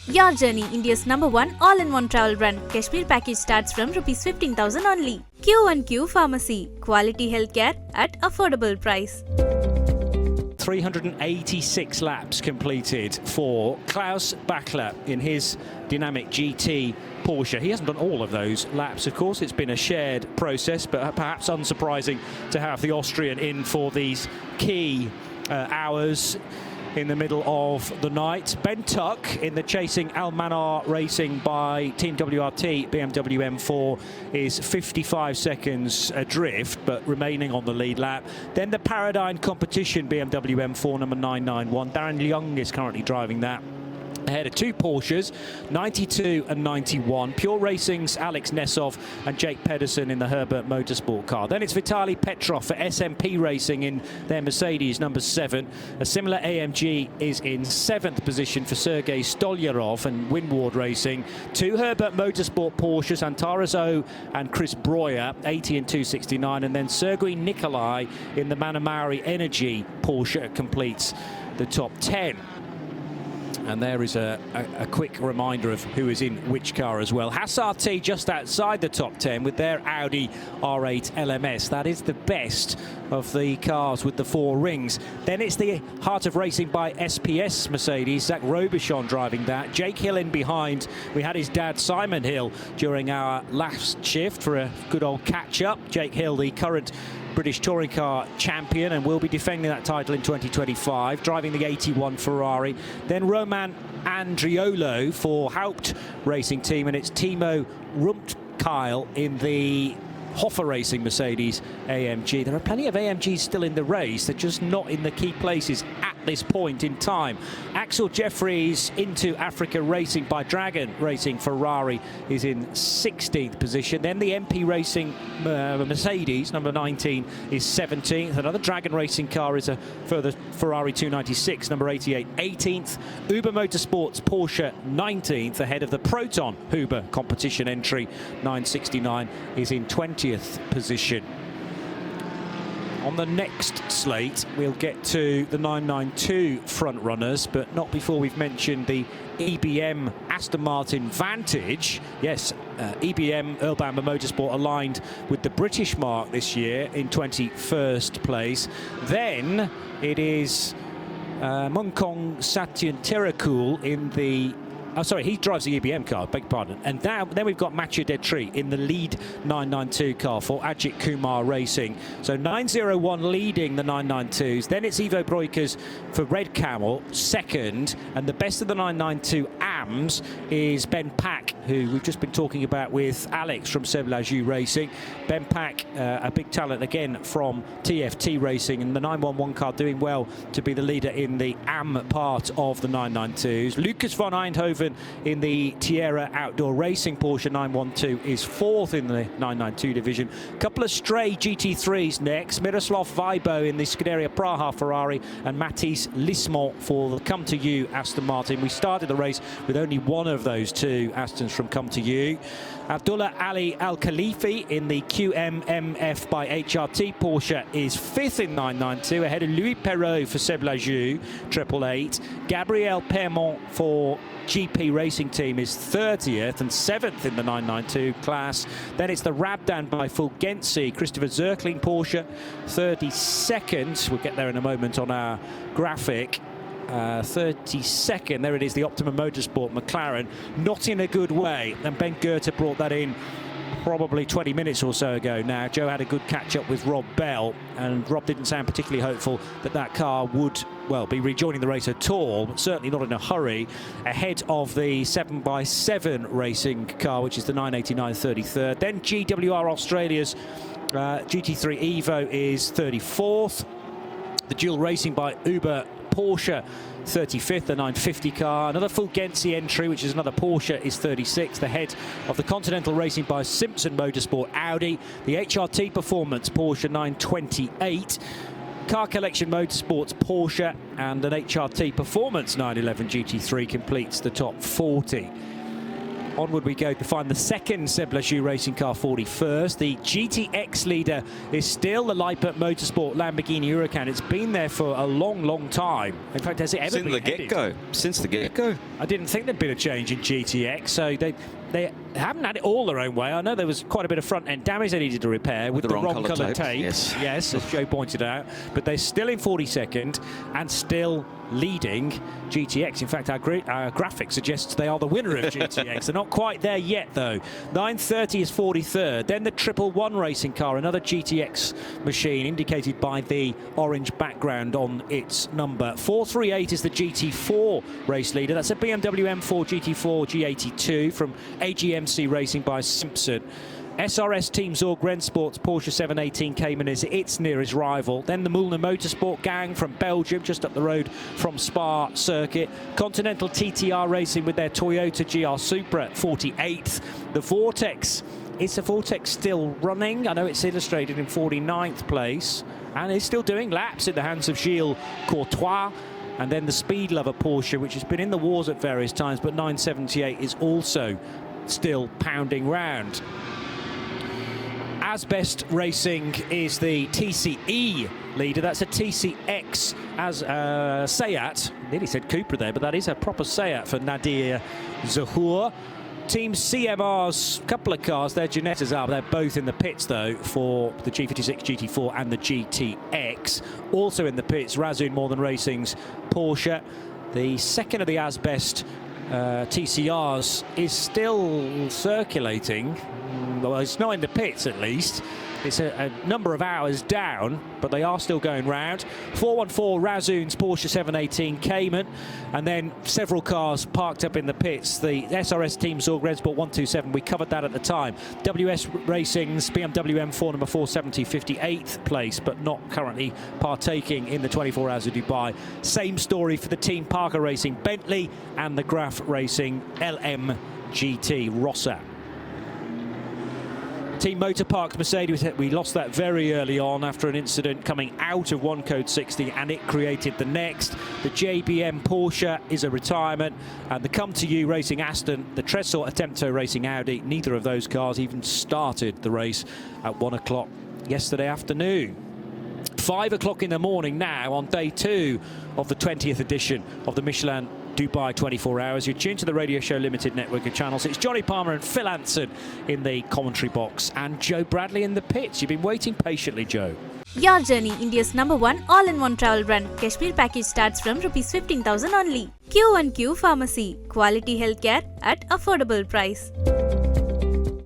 Your journey, India's #1 all-in-one travel brand. Kashmir package starts from ₹15,000 only. Q1Q Pharmacy. Quality healthcare at affordable price. 386 laps completed for Klaus Bachler in his dynamic GT Porsche. He hasn't done all of those laps, of course. It's been a shared process, but perhaps unsurprising to have the Austrian in for these key hours in the middle of the night. Ben Tuck in the chasing Almanar Racing by Team WRT BMW M4 is 55 seconds adrift, but remaining on the lead lap. Then the Paradigm Competition BMW M4 number 991. Darren Young is currently driving that, ahead of two Porsches, 92 and 91. Pure Racing's Alex Nessov and Jake Pedersen in the Herbert Motorsport car. Then it's Vitaly Petrov for SMP Racing in their Mercedes number 7. A similar AMG is in 7th position for Sergei Stolyarov and Winward Racing. Two Herbert Motorsport Porsches, Antares O and Chris Breuer, 80 and 269. And then Sergei Nikolai in the Manamauri Energy Porsche completes the top 10. And there is a quick reminder of who is in which car as well. Haas RT just outside the top 10 with their Audi R8 LMS. That is the best of the cars with the 4 rings. Then it's the Heart of Racing by SPS Mercedes. Zach Robichon driving that. Jake Hill in behind. We had his dad Simon Hill during our last shift for a good old catch-up. Jake Hill, the current British touring car champion, and will be defending that title in 2025, driving the 81 Ferrari. Then Roman Andriolo for Haupt Racing Team, and it's Timo Rumpkeil in the Hoffer Racing Mercedes AMG. There are plenty of AMGs still in the race. They're just not in the key places at this point in time. Axel Jeffries into Africa Racing by Dragon Racing Ferrari is in 16th position. Then the MP Racing Mercedes, number 19, is 17th. Another Dragon Racing car is a further Ferrari 296, number 88, 18th. Uber Motorsports Porsche 19th, ahead of the Proton Huber competition entry 969 is in 20th position. On the next slate, we'll get to the 992 front runners, but not before we've mentioned the EBM Aston Martin Vantage. Yes, EBM Earl Bamber Motorsport aligned with the British mark this year in 21st place. Then it is Munkong Satyan Terakul in the he drives the EBM car, beg your pardon. And then we've got Mathieu Detry in the lead 992 car for Ajith Kumar Racing. So 901 leading the 992s. Then it's Ivo Broikers for Red Camel, second. And the best of the 992 AMs is Ben Pack, who we've just been talking about with Alex from Seb Lajou Racing. Ben Pack, a big talent again from TFT Racing, and the 911 car doing well to be the leader in the AM part of the 992s. Lucas von Eindhoven in the Tierra Outdoor Racing Porsche 912 is 4th in the 992 division. Couple of stray GT3s next. Miroslav Weibo in the Scuderia Praha Ferrari and Mathis Lismont for the Come To You Aston Martin. We started the race with only one of those two Astons from Come To You. Abdullah Ali Al Khalifi in the QMMF by HRT Porsche is 5th in 992, ahead of Louis Perrault for Seb Lajou 888. Gabriel Permont for GP Racing Team is 30th and 7th in the 992 class. Then it's the Rabdan by Fulgenzi, Christopher Zirkling Porsche 32nd. We'll get there in a moment on our graphic. 32nd, there it is, the Optimum Motorsport McLaren, not in a good way, and Ben Goethe brought that in probably 20 minutes or so ago now. Joe had a good catch-up with Rob Bell, and Rob didn't sound particularly hopeful that that car would, well, be rejoining the race at all, but certainly not in a hurry, ahead of the 7x7 racing car, which is the 989 33rd. Then GWR Australia's GT3 Evo is 34th. The dual racing by Uber Porsche 35th, the 950 car. Another Fulgenzi entry, which is another Porsche, is 36th, ahead of the Continental Racing by Simpson Motorsport Audi. The HRT Performance Porsche 928. Car Collection Motorsports Porsche and an HRT Performance 911 GT3 completes the top 40. onward we go to find the second Seblashu Racing Car 41st. The GTX leader is still the Leipert Motorsport Lamborghini Huracan. It's been there for a long, long time. In fact, has it ever been headed? Since the get-go. I didn't think there'd been a change in GTX, so they haven't had it all their own way. I know there was quite a bit of front-end damage they needed to repair with the wrong colour tape. Yes, as Joe pointed out. But they're still in 42nd and still leading GTX. In fact, our graphic suggests they are the winner of GTX. They're not quite there yet, though. 930 is 43rd. Then the 111 racing car, another GTX machine, indicated by the orange background on its number. 438 is the GT4 race leader. That's a BMW M4 GT4 G82 from AGMC Racing by Simpson. SRS Team Zorg Rennsport's Porsche 718 Cayman is its nearest rival. Then the Mullner Motorsport gang from Belgium, just up the road from Spa Circuit. Continental TTR Racing with their Toyota GR Supra 48th. The Vortex, is the Vortex still running? I know it's illustrated in 49th place and is still doing laps in the hands of Gilles Courtois. And then the Speed Lover Porsche, which has been in the wars at various times, but 978 is also still pounding round. Asbest Racing is the TCE leader. That's a TCX as Seat. Nearly said Cupra there, but that is a proper Seat for Nadir Zahour. Team CMR's couple of cars, their Ginettas are. They're both in the pits, though, for the G56, GT4 and the GTX. Also in the pits, Razzoon Northern Racing's Porsche. The second of the Asbest TCRs is still circulating. Well, it's not in the pits, at least. It's a number of hours down, but they are still going round. 414 Razzoon's Porsche 718 Cayman, and then several cars parked up in the pits. The SRS Team Zorg Rennsport 127, we covered that at the time. WS Racing's BMW M4 number 470, 58th place, but not currently partaking in the 24 Hours of Dubai. Same story for the Team Parker Racing Bentley and the Graf Racing LMGT Rossa. Team Motor Park Mercedes, we lost that very early on after an incident coming out of one code 60, and it created the next. The JBM Porsche is a retirement, and the Come To You Racing Aston, the Tresor Attempto Racing Audi, neither of those cars even started the race at 1 o'clock yesterday afternoon. 5 o'clock in the morning now on day 2 of the 20th edition of the Michelin Dubai 24 Hours. You're tuned to the Radio Show Limited network of channels. It's Johnny Palmer and Phil Anson in the commentary box and Joe Bradley in the pits. You've been waiting patiently, Joe. Your journey, India's #1 all-in-one travel brand. Kashmir package starts from rupees 15,000 only. Q1Q Pharmacy. Quality healthcare at affordable price.